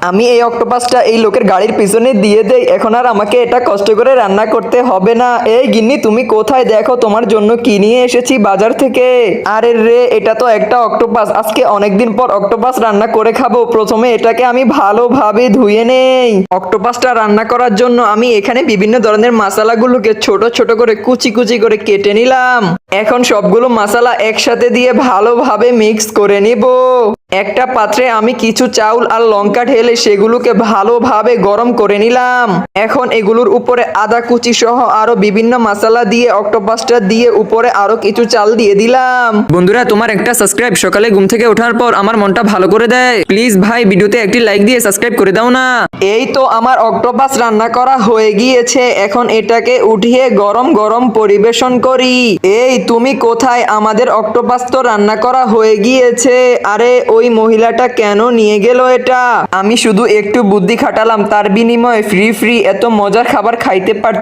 আমি এই অক্টোপাসটা এই লোকের গাড়ির পিছনে দিয়ে দেই, এখন আর আমাকে এটা কষ্ট করে রান্না করতে হবে না। এই গিন্নি, তুমি কোথায়? দেখো তোমার জন্য কি নিয়ে এসেছি বাজার থেকে। আরে রে, এটা তো একটা অক্টোপাস। আজকে অনেকদিন পর অক্টোপাস রান্না করে খাবো। প্রথমে এটাকে আমি ভালোভাবে ধুয়ে নেই। অক্টোপাসটা রান্না করার জন্য আমি এখানে বিভিন্ন ধরনের মশলাগুলোকে ছোট ছোট করে কুচি কুচি করে কেটে নিলাম। এখন সবগুলো মশলা একসাথে দিয়ে ভালোভাবে মিক্স করে নিব। একটা পাত্রে আমি কিছু চাউল আর লঙ্কা ঢেলে সেগুলোকে ভালোভাবে গরম করে নিলাম। এখন এগুলোর উপরে আদা কুচি সহ আরো বিভিন্ন মশলা দিয়ে অক্টোপাসটা দিয়ে উপরে আরো কিছু চাল দিয়ে দিলাম। বন্ধুরা, তোমার একটা সাবস্ক্রাইব সকালে ঘুম থেকে ওঠার পর আমার মনটা ভালো করে দেয়। প্লিজ ভাই, ভিডিওতে একটি লাইক দিয়ে সাবস্ক্রাইব করে দাও না। এই তো আমার অক্টোপাস রান্না করা হয়ে গিয়েছে। এখন এটাকে উঠিয়ে গরম গরম পরিবেশন করি। এই তুমি কোথায়? আমাদের অক্টোপাস তো রান্না করা হয়ে গিয়েছে। আরে ওই মহিলাটা কেন নিয়ে গেল এটা? আমি শুধু একটু বুদ্ধি খাটালাম, তার বিনিময়ে ফ্রি ফ্রি এত মজার খাবার খাইতে পারতাম।